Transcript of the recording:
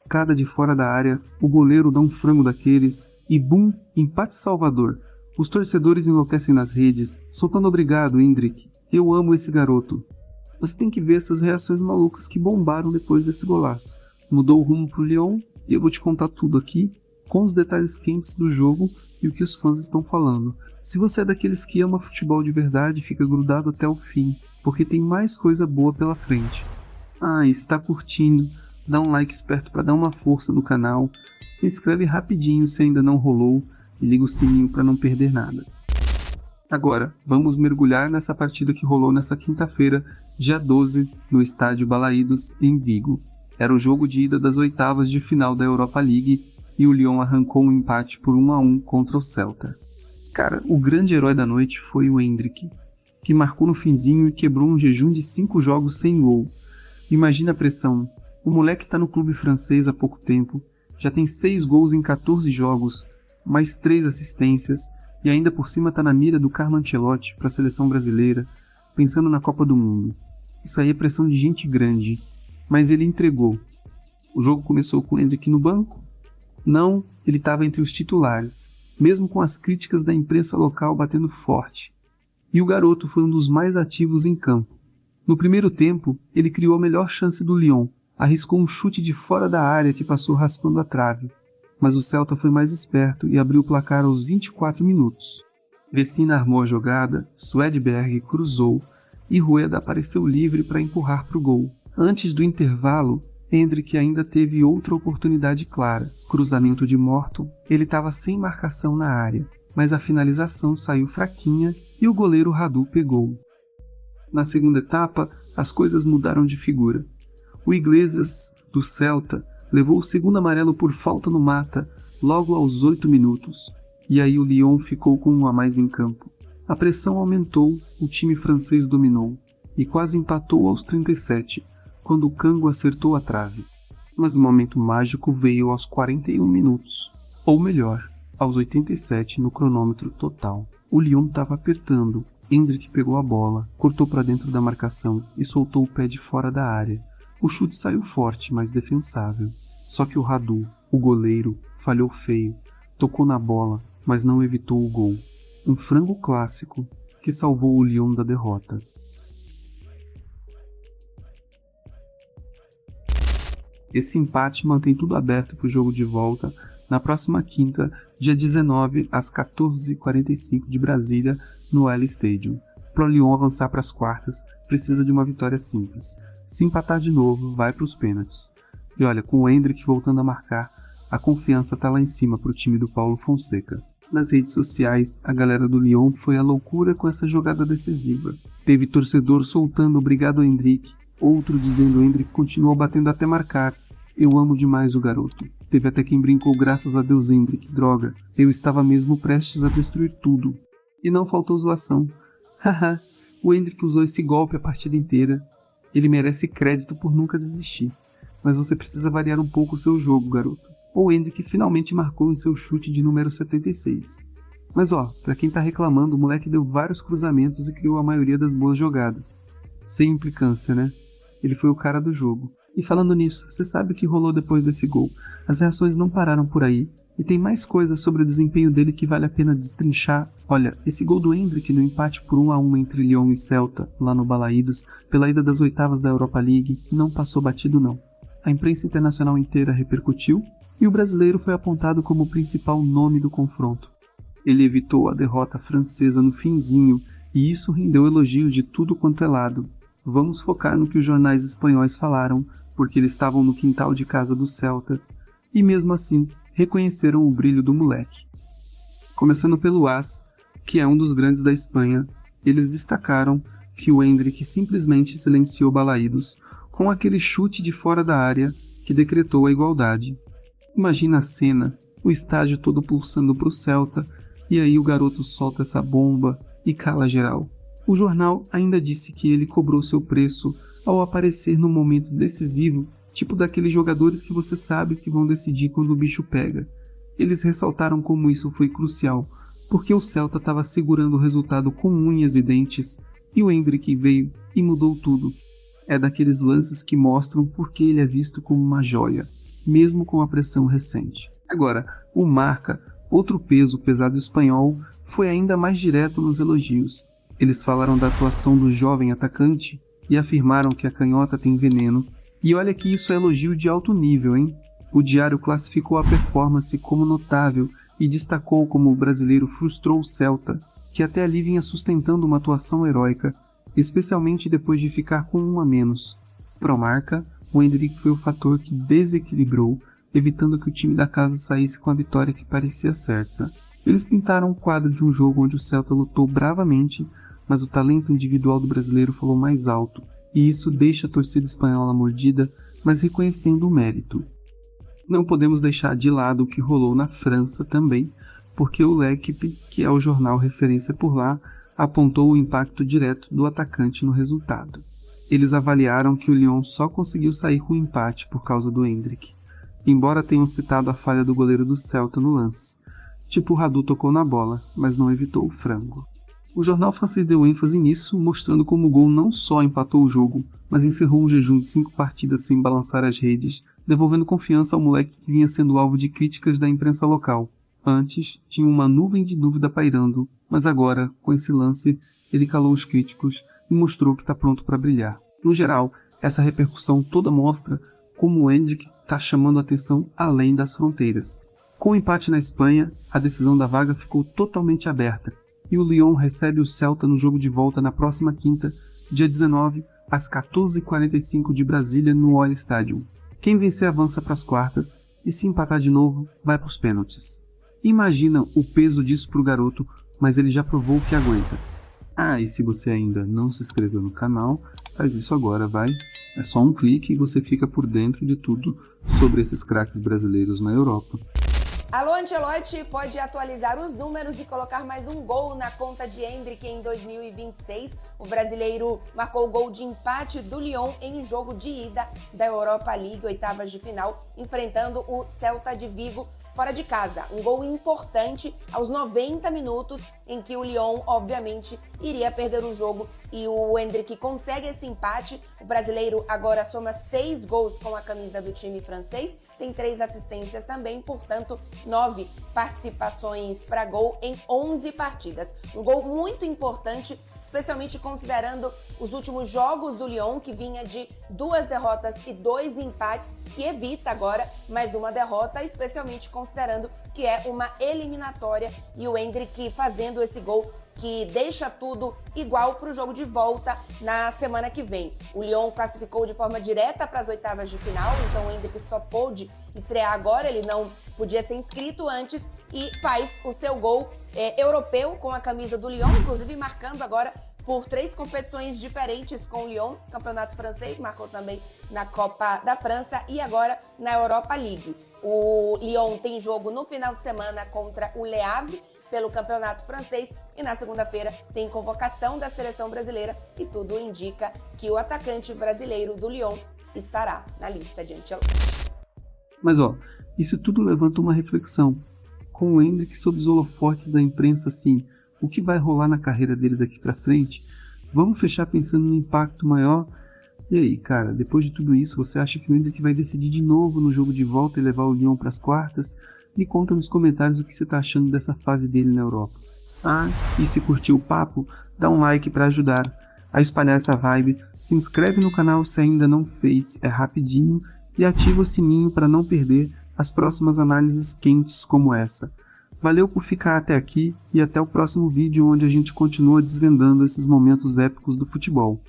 Cada de fora da área, o goleiro dá um frango daqueles e bum, empate Salvador. Os torcedores enlouquecem nas redes, soltando obrigado, Endrick. Eu amo esse garoto. Você tem que ver essas reações malucas que bombaram depois desse golaço. Mudou o rumo pro Lyon e eu vou te contar tudo aqui, com os detalhes quentes do jogo e o que os fãs estão falando. Se você é daqueles que ama futebol de verdade, fica grudado até o fim, porque tem mais coisa boa pela frente. E se tá curtindo, dá um like esperto para dar uma força no canal, se inscreve rapidinho se ainda não rolou e liga o sininho para não perder nada. Agora, vamos mergulhar nessa partida que rolou nessa quinta-feira, dia 12, no estádio Balaídos, em Vigo. Era o jogo de ida das oitavas de final da Europa League e o Lyon arrancou um empate por 1-1 contra o Celta. Cara, o grande herói da noite foi o Endrick, que marcou no finzinho e quebrou um jejum de 5 jogos sem gol. Imagina a pressão, o moleque tá no clube francês há pouco tempo, já tem 6 gols em 14 jogos, mais 3 assistências e ainda por cima tá na mira do Carlo Ancelotti para a seleção brasileira, pensando na Copa do Mundo. Isso aí é pressão de gente grande, mas ele entregou. O jogo começou com o Endrick no banco? Não, ele estava entre os titulares, mesmo com as críticas da imprensa local batendo forte. E o garoto foi um dos mais ativos em campo. No primeiro tempo, ele criou a melhor chance do Lyon, arriscou um chute de fora da área que passou raspando a trave, mas o Celta foi mais esperto e abriu o placar aos 24 minutos. Vecina armou a jogada, Swedberg cruzou e Rueda apareceu livre para empurrar para o gol. Antes do intervalo, Endrick ainda teve outra oportunidade clara, cruzamento de Morton. Ele estava sem marcação na área, mas a finalização saiu fraquinha e o goleiro Radu pegou. Na segunda etapa, as coisas mudaram de figura. O Iglesias, do Celta, levou o segundo amarelo por falta no Mata logo aos 8 minutos, e aí o Lyon ficou com 1 a mais em campo. A pressão aumentou, o time francês dominou, e quase empatou aos 37, quando o Kango acertou a trave. Mas o momento mágico veio aos 41 minutos, ou melhor, aos 87 no cronômetro total. O Lyon estava apertando, Endrick pegou a bola, cortou para dentro da marcação e soltou o pé de fora da área. O chute saiu forte, mas defensável. Só que o Radu, o goleiro, falhou feio, tocou na bola, mas não evitou o gol. Um frango clássico que salvou o Lyon da derrota. Esse empate mantém tudo aberto para o jogo de volta na próxima quinta, dia 19, às 14h45 de Brasília, no L Stadium. Para o Lyon avançar para as quartas, precisa de uma vitória simples. Se empatar de novo, vai para os pênaltis. E olha, com o Endrick voltando a marcar, a confiança está lá em cima para o time do Paulo Fonseca. Nas redes sociais, a galera do Lyon foi à loucura com essa jogada decisiva. Teve torcedor soltando obrigado Endrick, outro dizendo Endrick continuou batendo até marcar. Eu amo demais o garoto. Teve até quem brincou graças a Deus Endrick, droga, eu estava mesmo prestes a destruir tudo. E não faltou zoação. Haha, o Endrick usou esse golpe a partida inteira. Ele merece crédito por nunca desistir. Mas você precisa variar um pouco o seu jogo, garoto. O Endrick finalmente marcou em seu chute de número 76. Mas pra quem tá reclamando, o moleque deu vários cruzamentos e criou a maioria das boas jogadas. Sem implicância, né? Ele foi o cara do jogo. E falando nisso, você sabe o que rolou depois desse gol? As reações não pararam por aí, e tem mais coisas sobre o desempenho dele que vale a pena destrinchar. Olha, esse gol do Endrick no empate por 1-1 entre Lyon e Celta, lá no Balaídos, pela ida das oitavas da Europa League, não passou batido não. A imprensa internacional inteira repercutiu, e o brasileiro foi apontado como o principal nome do confronto. Ele evitou a derrota francesa no finzinho, e isso rendeu elogios de tudo quanto é lado. Vamos focar no que os jornais espanhóis falaram, porque eles estavam no quintal de casa do Celta, e mesmo assim reconheceram o brilho do moleque. Começando pelo AS, que é um dos grandes da Espanha, eles destacaram que o Endrick simplesmente silenciou Balaídos com aquele chute de fora da área que decretou a igualdade. Imagina a cena, o estádio todo pulsando para o Celta, e aí o garoto solta essa bomba e cala geral. O jornal ainda disse que ele cobrou seu preço ao aparecer no momento decisivo, tipo daqueles jogadores que você sabe que vão decidir quando o bicho pega. Eles ressaltaram como isso foi crucial, porque o Celta estava segurando o resultado com unhas e dentes, e o Endrick veio e mudou tudo. É daqueles lances que mostram porque ele é visto como uma joia. mesmo com a pressão recente. Agora, o Marca, outro peso pesado espanhol, foi ainda mais direto nos elogios. Eles falaram da atuação do jovem atacante e afirmaram que a canhota tem veneno. E olha que isso é elogio de alto nível, hein? O diário classificou a performance como notável e destacou como o brasileiro frustrou o Celta, que até ali vinha sustentando uma atuação heróica, especialmente depois de ficar com um a menos. Pro Marca, o Endrick foi o fator que desequilibrou, evitando que o time da casa saísse com a vitória que parecia certa. Eles pintaram um quadro de um jogo onde o Celta lutou bravamente, mas o talento individual do brasileiro falou mais alto, e isso deixa a torcida espanhola mordida, mas reconhecendo o mérito. Não podemos deixar de lado o que rolou na França também, porque o L'Équipe, que é o jornal referência por lá, apontou o impacto direto do atacante no resultado. Eles avaliaram que o Lyon só conseguiu sair com o empate por causa do Endrick, embora tenham citado a falha do goleiro do Celta no lance. Tipo, o Radu tocou na bola, mas não evitou o frango. O jornal francês deu ênfase nisso, mostrando como o gol não só empatou o jogo, mas encerrou um jejum de 5 partidas sem balançar as redes, devolvendo confiança ao moleque que vinha sendo alvo de críticas da imprensa local. Antes, tinha uma nuvem de dúvida pairando, mas agora, com esse lance, ele calou os críticos e mostrou que está pronto para brilhar. No geral, essa repercussão toda mostra como o Endrick está chamando a atenção além das fronteiras. Com o empate na Espanha, a decisão da vaga ficou totalmente aberta, e o Lyon recebe o Celta no jogo de volta na próxima quinta, dia 19, às 14h45 de Brasília, no Oil Stadium. Quem vencer avança para as quartas, e se empatar de novo, vai para os pênaltis. Imagina o peso disso para o garoto, mas ele já provou que aguenta. Ah, e se você ainda não se inscreveu no canal, faz isso agora, vai. É só um clique e você fica por dentro de tudo sobre esses craques brasileiros na Europa. Alô, Ancelotti pode atualizar os números e colocar mais um gol na conta de Endrick em 2026. O brasileiro marcou o gol de empate do Lyon em jogo de ida da Europa League, oitavas de final, enfrentando o Celta de Vigo fora de casa. Um gol importante aos 90 minutos, em que o Lyon, obviamente, iria perder o jogo, e o Endrick consegue esse empate. O brasileiro agora soma 6 gols com a camisa do time francês, tem 3 assistências também, portanto, 9 participações para gol em 11 partidas. Um gol muito importante, especialmente considerando os últimos jogos do Lyon, que vinha de 2 derrotas e 2 empates, e evita agora mais uma derrota, especialmente considerando que é uma eliminatória, e o Endrick fazendo esse gol que deixa tudo igual para o jogo de volta na semana que vem. O Lyon classificou de forma direta para as oitavas de final, então o Endrick só pôde estrear agora, ele não podia ser inscrito antes, e faz o seu gol europeu com a camisa do Lyon, inclusive marcando agora por 3 competições diferentes com o Lyon, campeonato francês, marcou também na Copa da França e agora na Europa League. O Lyon tem jogo no final de semana contra o Le Havre pelo campeonato francês, e na segunda-feira tem convocação da seleção brasileira, e tudo indica que o atacante brasileiro do Lyon estará na lista de Ancelotti. Mas isso tudo levanta uma reflexão. Com o Endrick sob os holofotes da imprensa assim, o que vai rolar na carreira dele daqui pra frente? Vamos fechar pensando no impacto maior? E aí, cara, depois de tudo isso, você acha que o Endrick vai decidir de novo no jogo de volta e levar o Lyon pras quartas? Me conta nos comentários o que você tá achando dessa fase dele na Europa. Ah, e se curtiu o papo, dá um like para ajudar a espalhar essa vibe, se inscreve no canal se ainda não fez, é rapidinho, e ativa o sininho para não perder as próximas análises quentes como essa. Valeu por ficar até aqui e até o próximo vídeo, onde a gente continua desvendando esses momentos épicos do futebol.